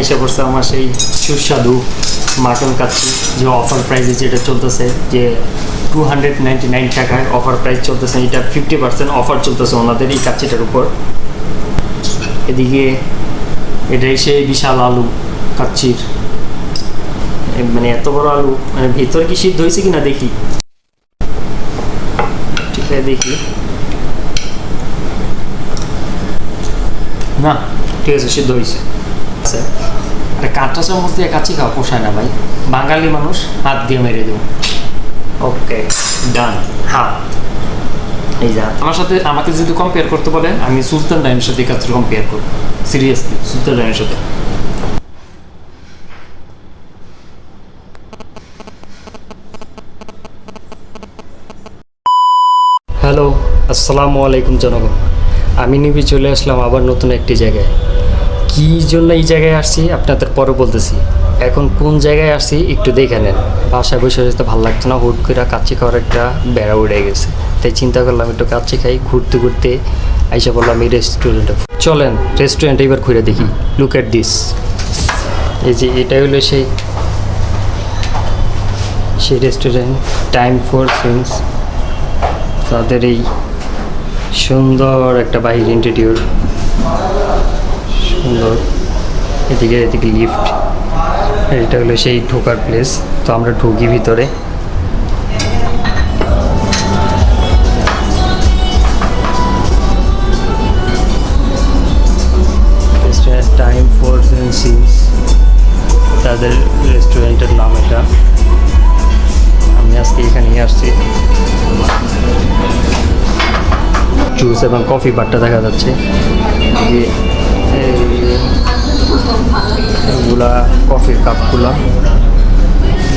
এসে পড়ছে আমার সেই সুস্বাদু মাটন কাচ্চি, যে অফার প্রাইসে যেটা চলতেছে, যে 299 টাকায় অফার প্রাইস চলতেছে। এটা 50% অফার চলতেছে ওনাদের এই কাচ্চিটার উপর। এদিকে এটাই সেই বিশাল আলু কাচ্চির, মানে এত বড় আলু, মানে ভিতর কি সিদ্ধ হয়েছে কিনা দেখি। ঠিক আছে, দেখি। না, ঠিক আছে, সিদ্ধ হয়েছে। আচ্ছা, আরে কাঁচা চামচ দিয়ে কাচ্চি খাওয়া পোষায় না ভাই, বাঙালি মানুষ হাত দিয়ে মেরে দেব। ওকে, ডান। হাত, এই যা আমার সাথে, আমাকে যদি কম্পেয়ার করতে বলে, আমি সুলতান ডাইনের সাথে কাচ্চির কম্পেয়ার করব, সিরিয়াসলি সুলতান ডাইনের সাথে। হ্যালো, আসসালামু আলাইকুম জনগণ। আমি নিবি চলে আসলাম আবার নতুন একটি জায়গায়। কী জন্য এই জায়গায় আসছি আপনাদের পরে বলতেছি। এখন কোন জায়গায় আসছি একটু দেখে নেন। বাসায় বসে যেতে ভালো লাগছে না, হুট করে কাচ্চি খাওয়ার একটা বেড়া উড়ে গেছে। তাই চিন্তা করলাম একটু কাচ্চি খাই। ঘুরতে ঘুরতে আইসা বললাম এই রেস্টুরেন্টে। চলেন রেস্টুরেন্টে এবার ঘুরে দেখি। Look at this. এই যে এটা হলো সেই রেস্টুরেন্ট, টাইম ফর সুইংস। তাদের এই সুন্দর একটা বাইরের ইন্টেরিয়র, সুন্দর। এদিকে লিফট। এটা হলো সেই ঢোকার প্লেস। তো আমরা ঢুকি ভিতরে। টাইম ফর সুইংস তাদের রেস্টুরেন্টের নাম এটা। আমি আজকে এখানেই আসছি। জুস এবং কফি বারটা দেখা যাচ্ছে। এগুলা কফির কাপগুলা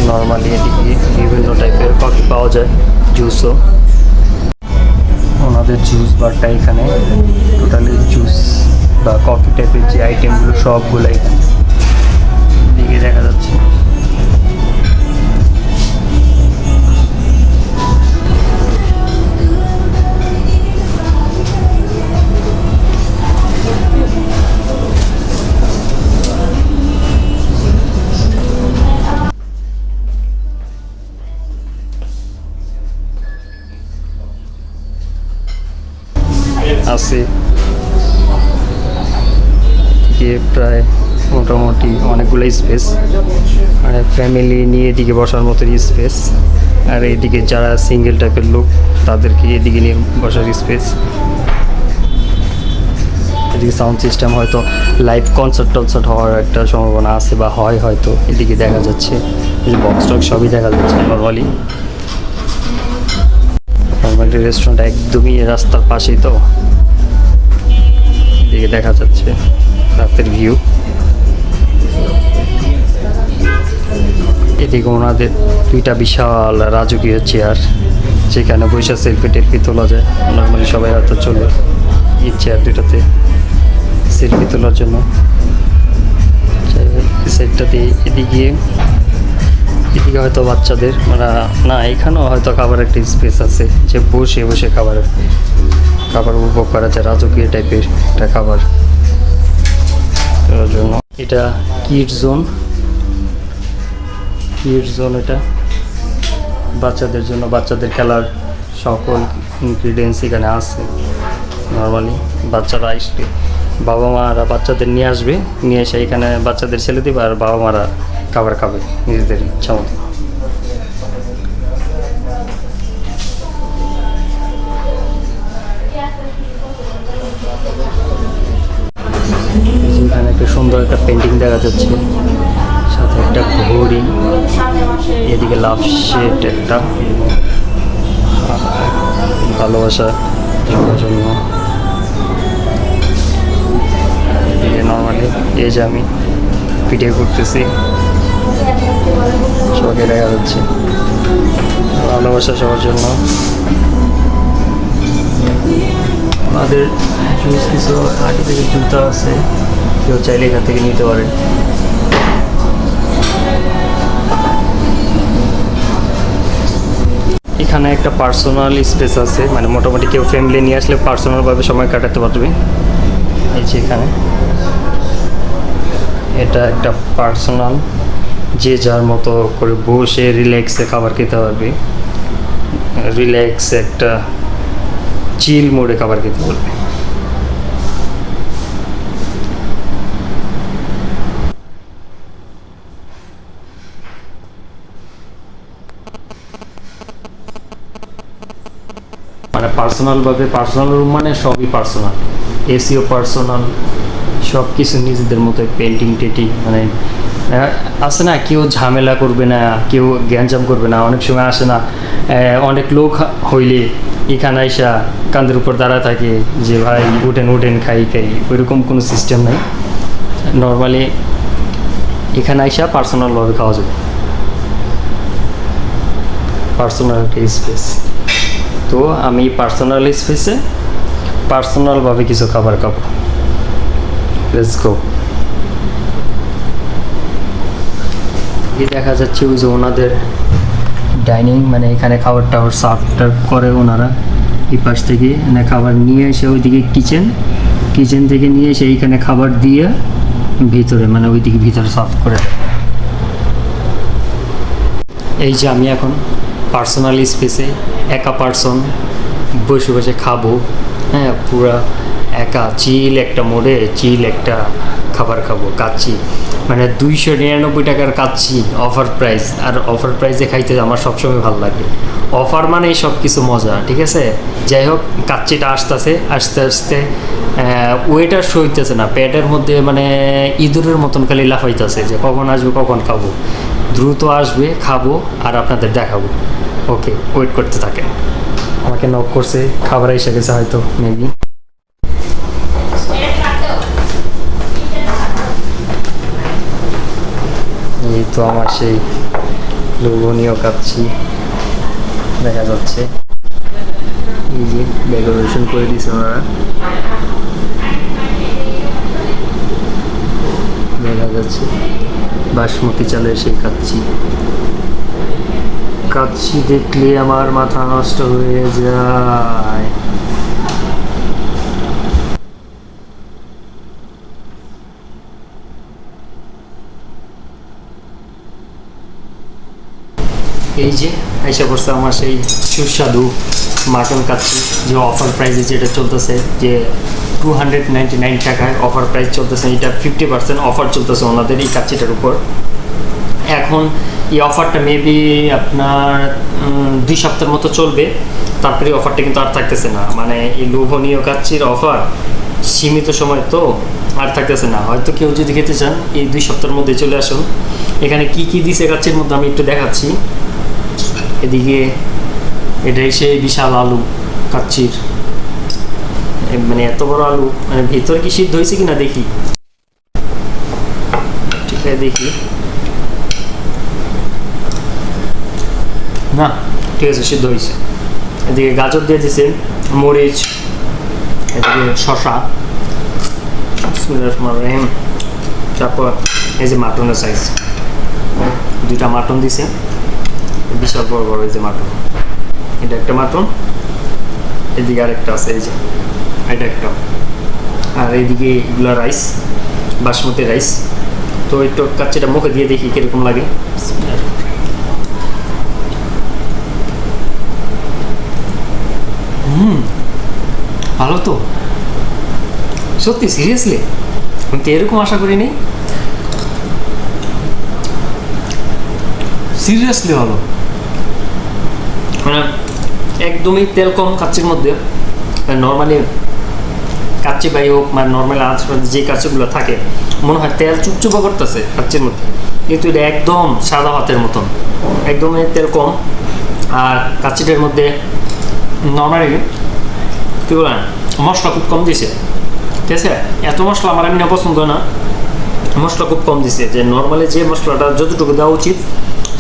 নর্মালি এদিকে বিভিন্ন টাইপের কফি পাওয়া যায়, জুসও। ওনাদের জুস বারটা এখানে, টোটালি জুস বা কফি টাইপের যে আইটেমগুলো সবগুলো এখানে এদিকে দেখা যাচ্ছে। আছে প্রায় মোটামুটি অনেকগুলো স্পেস, মানে ফ্যামিলি নিয়ে এদিকে বসার মতো স্পেস। আর এদিকে যারা সিঙ্গেল টাইপের লোক তাদেরকে এদিকে নিয়ে বসার স্পেস। এদিকে সাউন্ড সিস্টেম, হয়তো লাইভ কনসার্ট টনসার্ট হওয়ার একটা সম্ভাবনা আছে বা হয় হয়তো। এদিকে দেখা যাচ্ছে বক্স টক সবই দেখা যাচ্ছে নর্মালি। রেস্টুরেন্ট একদমই রাস্তার পাশেই, তো এদিকে দেখা যাচ্ছে রাতের ভিউ। এদিকে ওনাদের দুইটা বিশাল রাজকীয় চেয়ার, যেখানে বসে সেলফি টেলফি তোলা যায়। নর্মালি সবাই হয়তো চলে এই চেয়ার দুটাতে সেলফি তোলার জন্য। সেটটাতে এদিকে হয়তো বাচ্চাদের, মানে না, এখানেও হয়তো খাবার একটা স্পেস আছে, যে বসে বসে খাবার উপভোগ করা যায়, রাজকীয় টাইপের একটা খাবার জন্য। এটা কিডস জোন, এটা বাচ্চাদের জন্য। বাচ্চাদের খেলার সকল ইনগ্রিডিয়েন্টস এখানে আছে। নর্মালি বাচ্চারা আসলে বাবা মারা বাচ্চাদের নিয়ে আসবে, নিয়ে এসে এখানে বাচ্চাদের ছেলে দেবে, আর বাবা মারা খাবার খাবে নিজেদের ইচ্ছা মতো। এখানে একটা সুন্দর একটা পেন্টিং দেখা যাচ্ছে, সাথে একটা ঘড়ি। এদিকে লাভ শেড একটা, ভালোবাসা সবার জন্য। এদিকে নর্মালি এই যে আমি ভিডিও করতেছি, সবাইকে দেখা যাচ্ছে ভালোবাসা সবার জন্য। আমাদের জুস কিছু আগে থেকে জুতা আছে, কেউ চাইলে এখান থেকে নিতে পারে। এখানে একটা পার্সোনাল স্পেস আছে, মানে মোটামুটি কেউ ফ্যামিলি নিয়ে আসলে পার্সোনালভাবে সময় কাটাতে পারবে। এই যে এখানে এটা একটা পার্সোনাল, যে যার মতো করে বসে রিল্যাক্সে খাবার খেতে পারবে, রিল্যাক্স একটা চিল মোডে খাবার খেতে পারবে। মানে পার্সোনালভাবে, পার্সোনাল রুম মানে সবই পার্সোনাল, এসিও পার্সোনাল, সব কিছু নিজেদের মতো, পেন্টিং টেটিং, মানে আসে না, কেউ ঝামেলা করবে না, কেউ গ্যাঞ্জাম করবে না। অনেক সময় আসে না, অনেক লোক হইলে এখানে আইসা কান্দের উপর দাঁড়া থাকে যে ভাই উঠেন উঠেন খাই খাই, ওইরকম কোনো সিস্টেম নাই। নর্মালি এখানে আইসা পার্সোনালভাবে খাওয়া যাবে, পার্সোনাল একটা স্পেস। তো আমি পার্সোনাল স্পেসে পার্সোনালভাবে কিছু খাবার খাবো। Let's go. দেখা যাচ্ছে ওই যে ওনাদের ডাইনিং, মানে এখানে খাবার টাবার সার্ভ টার্ভ করে ওনারা। এই পাশ থেকে এখানে খাবার নিয়ে এসে ওইদিকে কিচেন থেকে নিয়ে এসে এইখানে খাবার দিয়ে ভিতরে, মানে ওইদিকে ভিতরে সার্ভ করে দেয়। এই যে আমি এখন পার্সোনাল স্পেসে একা পার্সন বসে বসে খাবো, হ্যাঁ, পুরা একা চিল একটা মোড়ে চিল একটা খাবার খাবো, কাচ্চি, মানে 299 টাকার কাচ্চি, অফার প্রাইস। আর অফার প্রাইসে খাইতে আমার সবসময় ভালো লাগে। অফার মানে সব কিছু মজা, ঠিক আছে। যাই হোক, কাচ্চিটা আস্তে আস্তে ওয়েটার সইতেছে না পেটের মধ্যে, মানে ইঁদুরের মতন খালি লাফাইতেছে যে কখন আসবে কখন খাবো। দ্রুত আসবে, খাবো আর আপনাদের দেখাবো। ওকে, ওয়েট করতে থাকে। আমাকে নক করছে, খাবার এসে গেছে হয়তো, মেবি। এই তো আমার সেই লোভনীয় কাচ্চি দেখা যাচ্ছে। এই যে ডেকোরেশন করে দিয়েছে ওনারা, দেখা যাচ্ছে বাসমতি চালের সেই কাচ্চি দেখলে আমার মাথা নষ্ট হয়ে যায়। এই যে আইসা পড়ছে আমার সেই সুস্বাদু মাটন কাচ্চি, যে অফার প্রাইসে যেটা চলতেছে, যে 299 টাকায় অফার প্রাইস চলতেছে। এটা 50% অফার চলতেছে ওনাদের এই কাচ্চিটার উপর। এখন এই অফারটা মেবি আপনার 2 সপ্তাহের মতো চলবে, তারপরে অফারটা কিন্তু আর থাকতেছে না। মানে এই লোভনীয় কাচ্চির অফার সীমিত সময় তো, আর থাকতেছে না। হয়তো কেউ যদি খেতে চান এই 2 সপ্তাহের মধ্যে চলে আসুন। এখানে কি কি দিছে কাচ্চির মধ্যে আমি একটু দেখাচ্ছি। এদিকে এটাই সেই বিশাল আলু কাচ্চির, মানে এত বড় আলু, মানে ভিতর কি সিদ্ধ হয়েছে কিনা দেখি, ঠিক আছে দেখি। না, ঠিক আছে, সিদ্ধ হয়েছে। এদিকে গাজর দিয়ে দিছে, মরিচ, এদিকে শসা, তারপর এই যে মাটনের সাইজ, 2টা মাটন দিছে, বিশাল বড় বড়। এই যে মাটন, এটা একটা মাটন, এদিকে আরেকটা আছে, এই যে এটা একটা, আর এইদিকে এগুলো রাইস, বাসমতি রাইস। তো একটু কাচ্চিটা মুখে দিয়ে দেখি কিরকম লাগে। ভালো তো, সত্যি সিরিয়াসলি আমি তো এরকম আশা করিনি। সিরিয়াসলি ভালো, মানে একদমই তেল কম কাচ্চির মধ্যে। নর্মালি কাচ্চি বাই হোক, মানে নর্মাল যে কাচ্চিগুলো থাকে মনে হয় তেল চুপচুপা করতেছে কাচ্চির মধ্যে, কিন্তু এটা একদম সাদা ভাতের মতন, একদমই তেল কম। আর কাচ্চিটার মধ্যে নর্মালি কী বলেন, মশলা খুব কম দিছে, ঠিক আছে। এত মশলা আমার এমনি পছন্দ না, মশলা খুব কম দিছে। যে নর্মালি যে মশলাটা যতটুকু দেওয়া উচিত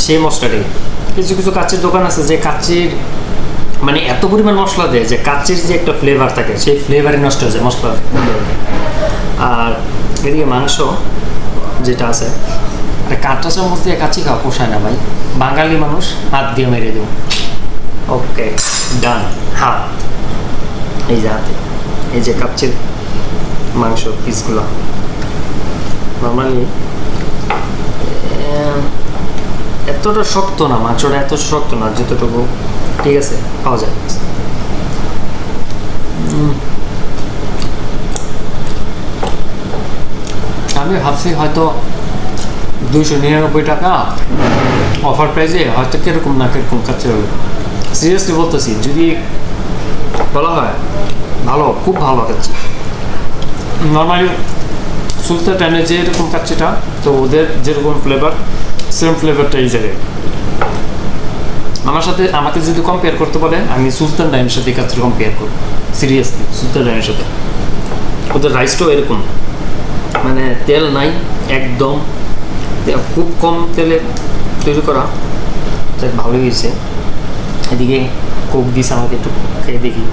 সেই মশলাটাই। কিছু কিছু কাচ্চির দোকান আছে যে কাচ্চির মানে এত পরিমাণ মশলা দেয় যে কাচ্চির যে একটা ফ্লেভার থাকে সেই ফ্লেভারই নষ্ট হয়ে যায় মশলা। আর এদিকে মাংস যেটা আছে, কাঁটা চামচ দিয়ে কাচ্চি খাওয়া পোষায় না ভাই, বাঙালি মানুষ হাত দিয়ে মেরে দেব। ওকে ডান, হাত, এই যে হাতে, এই যে কাচ্চির মাংস পিসগুলো নর্মালি এতটা শক্ত না, মাংসটা এত শক্ত না, যতটুকু ঠিক আছে খাওয়া যায়। আমি ভাবছি হয়তো 299 টাকা অফার প্রাইসে হয়তো কিরকম না কিরকম কাছে হবে। সিরিয়াসলি বলতেছি, যদি বলা হয় ভালো, খুব ভালো কাচ্ছি। নর্মালি সুলতান ডাইনের যে এরকম কাচ্ছিটা, তো ওদের যেরকম ফ্লেভার সেম ফ্লেভারটা এই জায়গায়। আমাকে যদি কম্পেয়ার করতে বলে, আমি সুলতান ডাইনের সাথে কাচ্ছি কম্পেয়ার করব সিরিয়াসলি। সুলতান ডাইনের সাথে ওদের রাইসটাও এরকম, মানে তেল নাই একদম, খুব কম তেলে তৈরি করা, তাই ভালোই হয়েছে। এদিকে কোক দিস আমাকে একটু খেয়ে দেখি।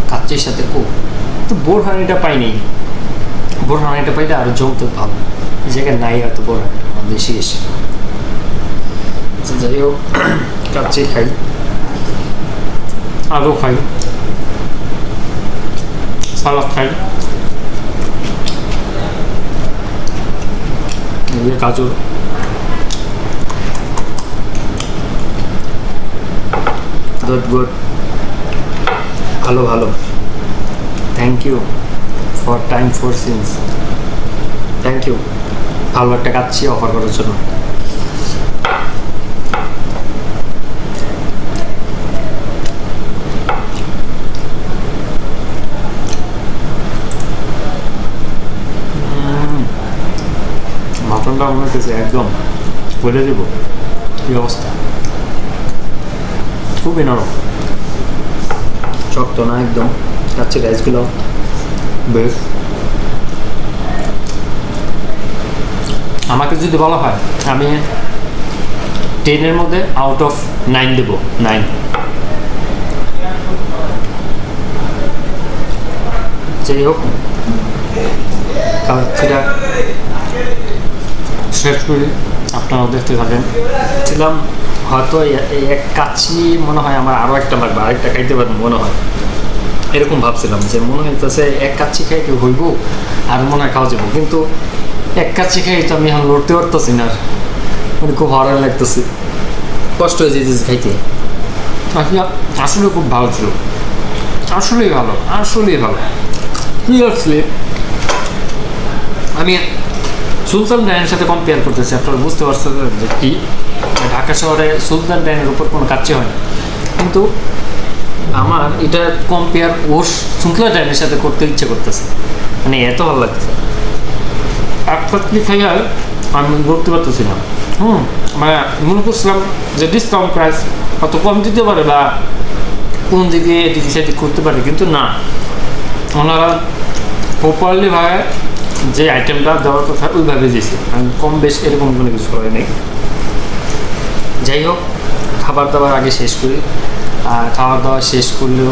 কাচ্চির সাথে কোক, তো বোরহানিটা পাইনি। বোরহানিটা পাইলে আরও জমতে ভালো, এই জায়গায় নাই হয়তো বোরহানিটা, বেশি এসে। যাই হোক, কাচ্চি খাই, আলু খাই, সালাদ খাই, গাজর, গুড, ভালো ভালো। Thank you for time for since, thank you ভালো একটা কাচ্চি অফার করার জন্য। মাটনটা মনে হচ্ছে একদম বলে দেবো কি অবস্থা, খুবই নরম, শক্ত না একদম। কাচ্চি রাইসগুলো বেশ। আমাকে যদি বলা হয়, আমি 10-এর মধ্যে আউট অফ 9 দেবো, 9। যাই হোক, কাচ্চিটা শেষ করি, আপনারাও দেখতে থাকেন। ছিলাম হয়তো এক কাচ্চি মনে হয় আমার আরও একটা লাগবে, আরেকটা খাইতে পারবো মনে হয়, এরকম ভাবছিলাম যে মনে হইতেছে এক কাচ্চি খাই কেউ হইব আর মনে হয় খাওয়া যাবো, কিন্তু এক কাচ্চি খাই তো আমি এখন লড়তে পারতেছি না, মানে খুব হরান লাগতেছে, কষ্ট হয়ে যেতেছে খাইতে। আসলে খুব ভালো ছিল, আসলেই ভালো, আসলেই ভালো। সিরিয়াসলি আমি সুলতান ডাইনের সাথে কম্পেয়ার করতেছি, আপনারা বুঝতে পারছেন যে কি ঢাকা শহরে সুলতান ডাইনের উপর কোনো কাচ্চি হয় না, কিন্তু আমার এটা কম্পেয়ার ওর সুলতান ডাইনের সাথে করতে ইচ্ছে করতেছে, মানে এত ভালো লাগতেছে। এক কাচ্চি খাইয়া আমি বলতে পারতেছি না, মানে মনে করছিলাম যে ডিসকাউন্ট প্রাইস কত কম দিতে পারে বা কোন দিকে এদিকে সেদিক করতে পারে, কিন্তু না, ওনারা প্রপারলি ভাবে যে আইটেমটা দেওয়ার কথা ওইভাবে দিয়েছে, কম বেশ এরকম কোনো কিছু করে নেই। যাই হোক, খাবার দাবার আগে শেষ করি, আর খাওয়া দাওয়া শেষ করলেও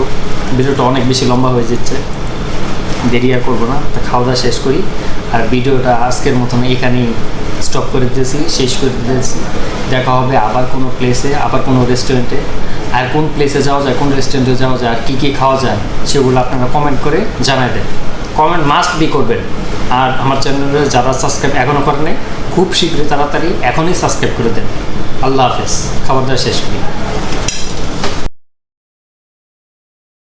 ভিডিওটা অনেক বেশি লম্বা হয়ে যাচ্ছে, দেরি আর করবো না, তা খাওয়া দাওয়া শেষ করি। আর ভিডিওটা আজকের মতন এখানেই স্টপ করে দিতেছি, শেষ করে দিতেছি। দেখা হবে আবার কোনো প্লেসে, আবার কোনো রেস্টুরেন্টে, আর কোন প্লেসে যাওয়া যায়, কোন রেস্টুরেন্টে যাওয়া যায়, আর কী কী খাওয়া যায় সেগুলো আপনারা কমেন্ট করে জানাই দেন, কমেন্ট মাস্ট বি করবেন। আর আমার চ্যানেলে যারা সাবস্ক্রাইব এখনও করেনি, খুব শীঘ্রই তাড়াতাড়ি এখনই সাবস্ক্রাইব করে দেন। আল্লাহ হাফেজ, খাবার দাওয়া শেষ করি।